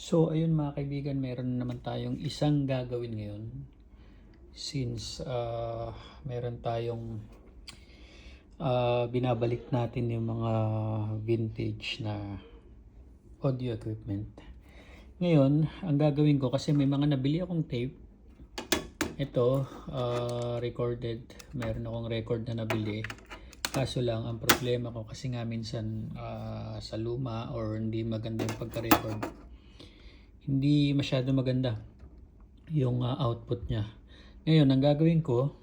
So ayun mga kaibigan, meron na naman tayong isang gagawin ngayon. Since meron tayong binabalik natin yung mga vintage na audio equipment. Ngayon, ang gagawin ko kasi may mga nabili akong tape. Ito, recorded. Meron akong record na nabili. Kaso lang, ang problema ko kasi nga minsan sa luma or hindi maganda yung pagka-record. Hindi masyado maganda yung output niya. Ngayon, ang gagawin ko,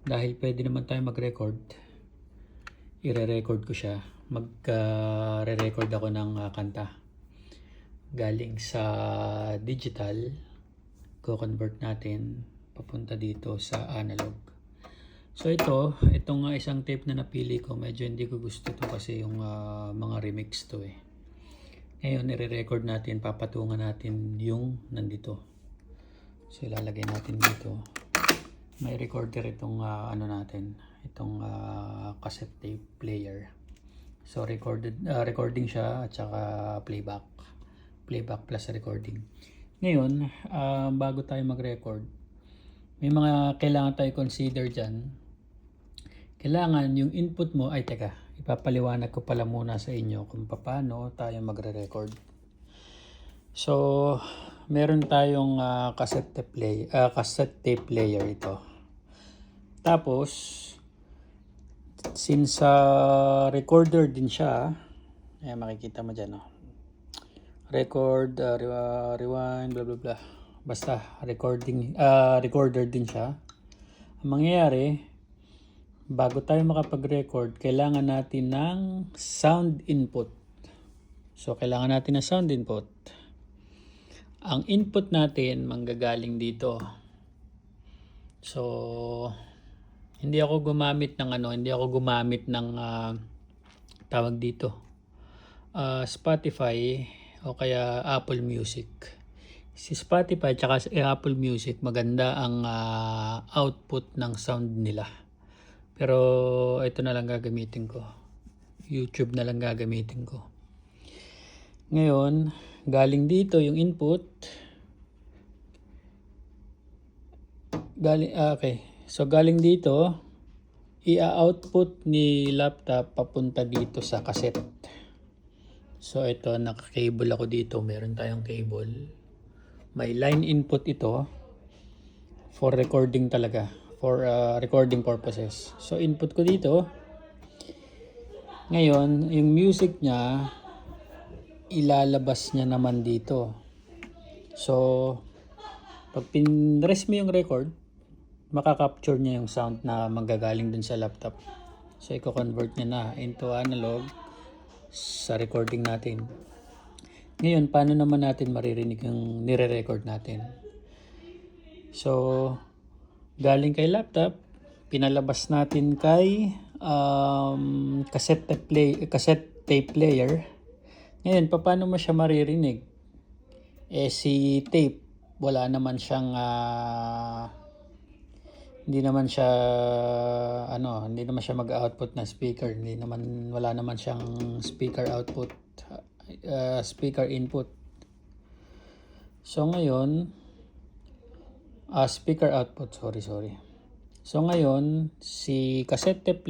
dahil pwede naman tayo mag-record, ire-record ko siya. Mag-re-record ako ng kanta. Galing sa digital, ko-convert natin papunta dito sa analog. So itong isang tape na napili ko, medyo hindi ko gusto to kasi yung mga remix to eh. Ngayon, i-record natin, papatungan natin yung nandito. So, ilalagay natin dito. May recorder itong itong cassette tape player. So, recording siya at saka playback. Playback plus recording. Ngayon, bago tayo mag-record, may mga kailangan tayo consider dyan. Kailangan yung input mo, ipapaliwanag ko pala muna sa inyo kung paano tayo magre-record. So, meron tayong cassette tape player ito. Tapos, since recorder din siya, makikita mo dyan, record, rewind, blah blah blah. Basta recorder din siya. Ang mangyayari, bago tayo makapag-record, kailangan natin ng sound input. So, kailangan natin ng sound input. Ang input natin manggagaling dito. So, hindi ako gumamit ng tawag dito. Spotify o kaya Apple Music. Si Spotify at Apple Music, maganda ang output ng sound nila. Pero ito na lang gagamitin ko. YouTube na lang gagamitin ko. Ngayon, galing dito yung input. So galing dito, i-output ni laptop papunta dito sa cassette. So ito, naka-cable ako dito. Meron tayong cable. May line input ito for recording talaga. For recording purposes. So input ko dito. Ngayon, yung music niya, ilalabas niya naman dito. So, pag pinress mo yung record, makaka-capture niya yung sound na manggagaling dun sa laptop. So, i-convert niya na into analog sa recording natin. Ngayon, paano naman natin maririnig yung nire-record natin? So, galing kay laptop, pinalabas natin kay cassette tape player. Ngayon, paano mo siya maririnig? Si tape, wala naman siyang hindi naman siya mag-output na speaker. Wala naman siyang speaker output, speaker input. So ngayon, speaker output, sorry. So ngayon, si cassette tape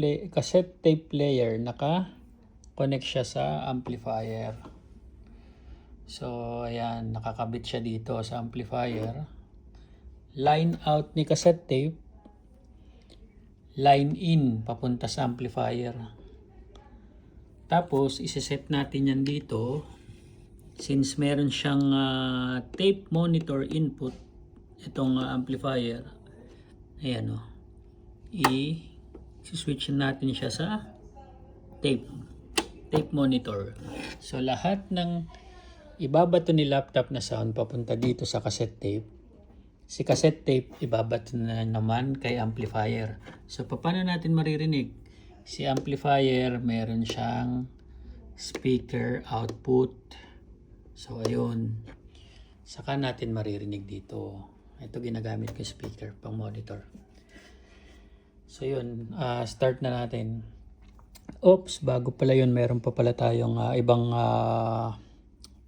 player naka-connect siya sa amplifier. So ayan, nakakabit siya dito sa amplifier. Line out ni cassette tape, line in papunta sa amplifier. Tapos iseset natin yan dito. Since meron siyang tape monitor input, itong amplifier, ayan i-switch natin siya sa tape monitor. So lahat ng ibabato ni laptop na sound papunta dito sa cassette tape. Si cassette tape ibabato na naman kay amplifier. So paano natin maririnig? Si amplifier meron siyang speaker output. So ayun, saka natin maririnig dito. Ito ginagamit ko speaker pang monitor. So yun, start na natin. Bago pala yun, meron pa pala tayong ibang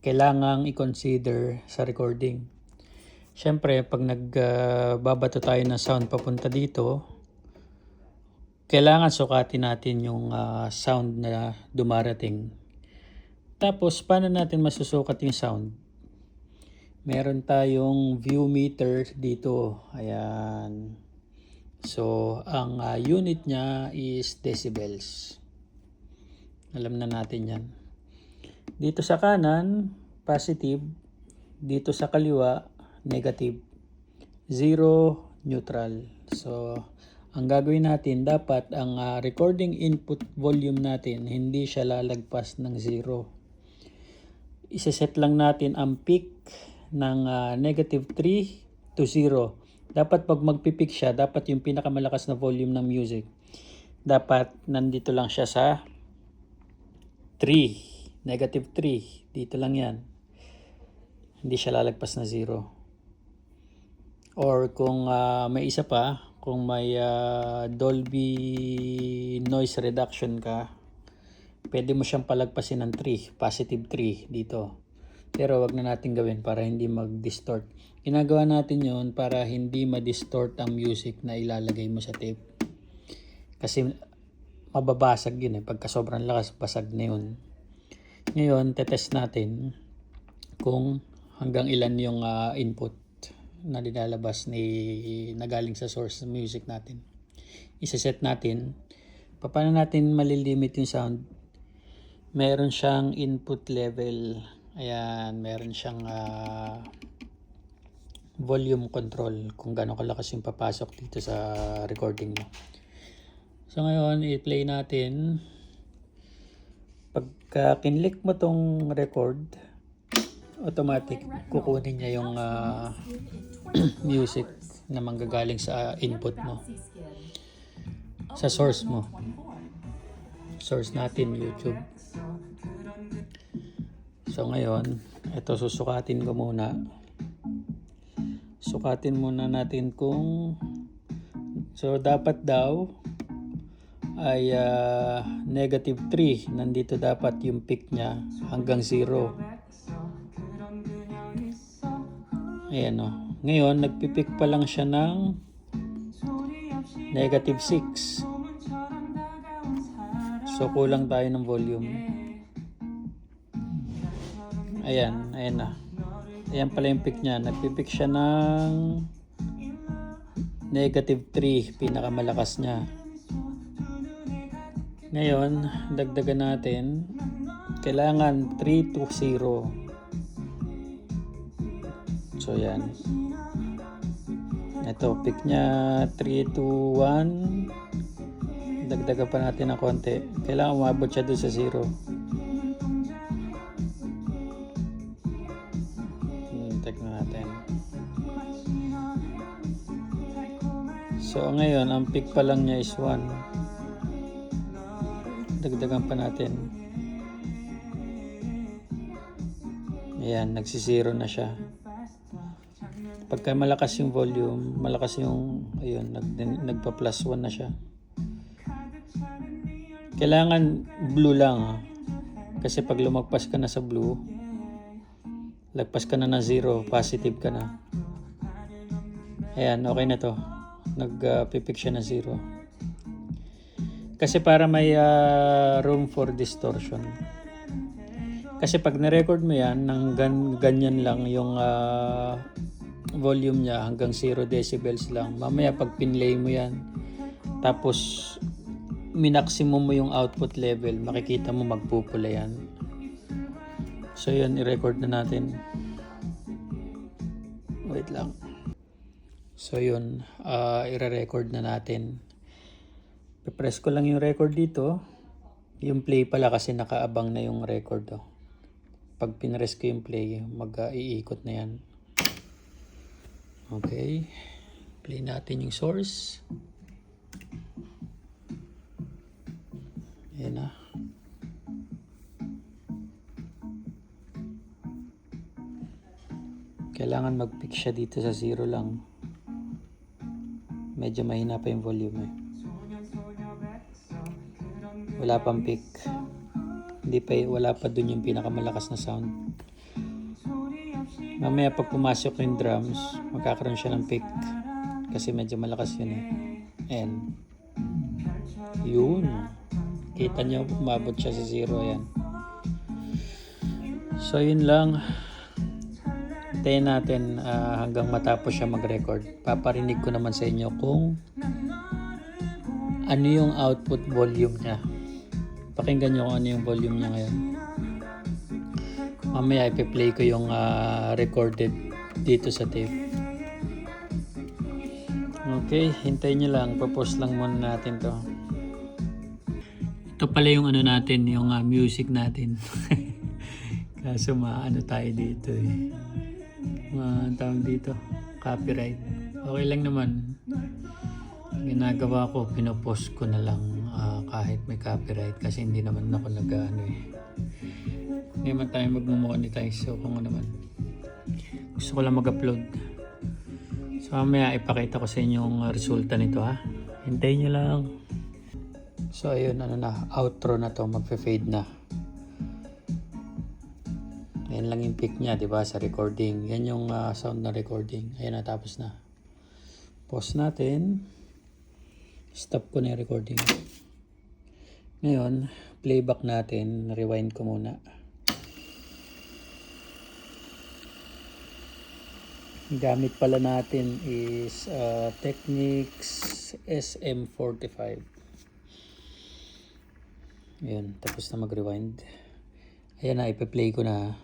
kailangang i-consider sa recording. Siyempre, pag nagbabato tayo ng sound papunta dito, kailangan sukatin natin yung sound na dumarating. Tapos, paano natin masusukat yung sound? Meron tayong view meter dito. Ayan. So, ang unit niya is decibels. Alam na natin yan. Dito sa kanan, positive. Dito sa kaliwa, negative. 0, neutral. So, ang gagawin natin, dapat ang recording input volume natin, hindi siya lalagpas ng 0. Iseset lang natin ang peak ng negative 3 to 0. Dapat pag magpipick siya, dapat yung pinakamalakas na volume ng music, dapat nandito lang siya sa 3, negative 3. Dito lang yan. Hindi siya lalagpas na 0. Or kung may isa pa, kung may Dolby noise reduction ka, pwede mo siyang palagpasin ng 3, positive 3 dito. Pero wag na natin gawin para hindi mag-distort. Ginagawa natin yon para hindi ma-distort ang music na ilalagay mo sa tape. Kasi mababasag yun pagka sobrang lakas, basag na yun. Ngayon, tetest natin kung hanggang ilan yung input na nilalabas na galing sa source ng music natin. Isa-set natin. Paano natin malilimit yung sound? Meron siyang input level. Ayan, meron siyang volume control kung gaano kalakas yung papasok dito sa recording mo. So ngayon, i-play natin. Pagka kinlik mo tong record, automatic kukunin niya yung music na manggagaling sa input mo, sa source mo. Source natin YouTube. So ngayon, ito susukatin ko muna. Sukatin muna natin kung dapat daw ay negative 3. Nandito dapat yung peak niya hanggang 0. Ayan o. Ngayon, nagpipick pa lang siya ng negative 6. So, kulang tayo ng volume. Ayan na. Ayan pala yung peak niya. Nagpipick siya ng negative 3. Pinakamalakas niya. Ngayon, dagdagan natin. Kailangan 3 to 0. So, yan. Ito, peak niya 3 to 1. Dagdagan pa natin ng konti. Kailangan umabot siya doon sa 0. Check na natin. So, ngayon, ang peak pa lang niya is 1. Dagdagan pa natin. Ayan, nagsisiro na siya. Pagka malakas yung volume, malakas yung, ayun, nagpa plus 1 na siya. Kailangan blue lang. Kasi pag lumagpas ka na sa blue, lagpas ka na ng 0, positive ka na. Ayan, okay na to. Nagpipick siya ng 0. Kasi para may room for distortion. Kasi pag na-record mo yan, ng ganyan lang yung volume niya, hanggang 0 decibels lang. Mamaya pag pinlay mo yan, tapos minaksimum mo yung output level, makikita mo magpupula yan. So yun, i-record na natin. Wait lang. So yun, i-record na natin. Press ko lang yung record dito. Yung play pala kasi nakaabang na yung record. Oh. Pag pinress ko yung play, mag-iikot na yan. Okay. Play natin yung source. Ayan na. Kailangan mag-pick siya dito sa 0 lang. Medyo mahina pa yung volume eh. Wala pang pick. Wala pa dun yung pinakamalakas na sound. Mamaya pag pumasok yung drums, magkakaroon siya ng pick. Kasi medyo malakas yun eh. And yun. Kita nyo, umabot siya sa 0. Ayan. So yun lang. Hintayin natin hanggang matapos siya mag-record. Paparinig ko naman sa inyo kung ano yung output volume niya. Pakinggan nyo kung ano yung volume niya ngayon. Mamaya ipi-play ko yung recorded dito sa tape. Okay, hintayin nyo lang. Papost lang muna natin to. Ito pala yung ano natin, yung music natin. Kaso maano tayo dito eh. Tawag dito, copyright. Okay lang naman. Ginagawa ko, pinopost ko na lang kahit may copyright kasi hindi naman ako nag-ano eh. Hindi naman tayo mag-monetize. So kung ano naman. Gusto ko lang mag-upload. So mamaya ipakita ko sa inyo yung resulta nito ha. Hintayin nyo lang. So ayun, ano na, outro na to, magfe-fade na. Ayan lang yung pick niya, diba, sa recording. Yan yung sound na recording. Ayan, natapos na. Pause natin. Stop ko na yung recording. Ngayon, playback natin. Rewind ko muna. Gamit pala natin is Technics SM45. Ayan, tapos na mag-rewind. Ayan na, ipe-play ko na.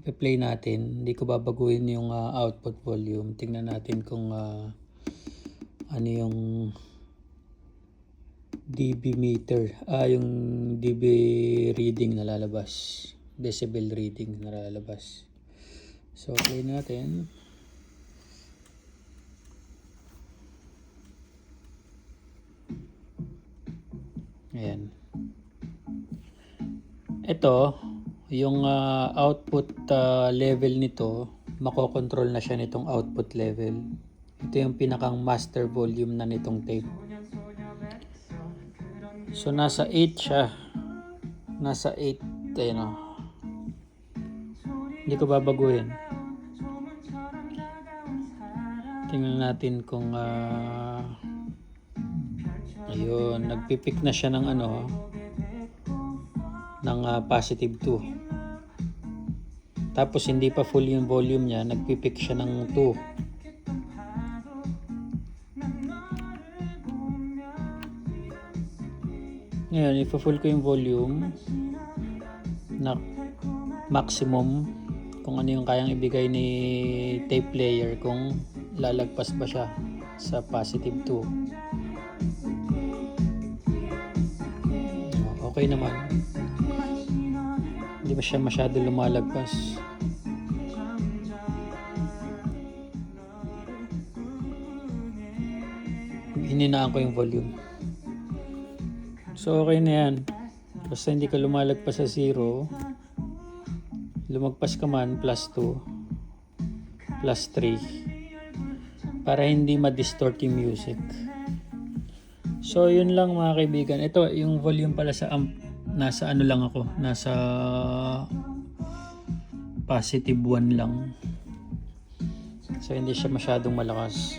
Ipe-play natin. Hindi ko babaguhin yung output volume. Tingnan natin kung ano yung dB meter. Yung dB reading na lalabas. Decibel reading na lalabas. So, play natin. Ayan. Ito, yung output level nito, makokontrol na siya nitong output level. Ito yung pinakang master volume na nitong tape. So, nasa 8 siya. Nasa 8, ayun o. Hindi ko babaguhin. Tingnan natin kung ayun, nagpipick na siya ng ano, ng positive 2. Tapos hindi pa full yung volume niya, nagpipick siya ng 2. Ngayon, ipa-full ko yung volume na maximum, kung ano yung kayang ibigay ni tape player, kung lalagpas ba siya sa positive 2. Okay naman. Hindi ba siya masyado lumalagpas? Hininaan ko yung volume. So okay na yan. Basta hindi ka lumalagpas sa 0. Lumagpas ka man, plus 2, plus 3. Para hindi ma-distort yung music. So yun lang mga kaibigan. Ito yung volume pala sa amp. Nasa ano lang ako. Nasa positive 1 lang. So hindi siya masyadong malakas.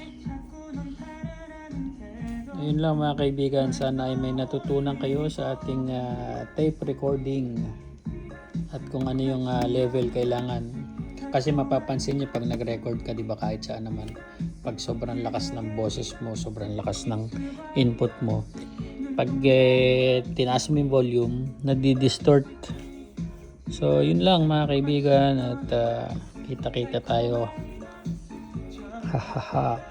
Ayun lang mga kaibigan. Sana ay may natutunan kayo sa ating tape recording. At kung ano yung level kailangan. Kasi mapapansin nyo pag nag-record ka, diba, kahit saan naman. Pag sobrang lakas ng boses mo, sobrang lakas ng input mo. Pag tinaas mo yung volume, nadi-distort. So, yun lang mga kaibigan. At kita-kita tayo. Hahaha.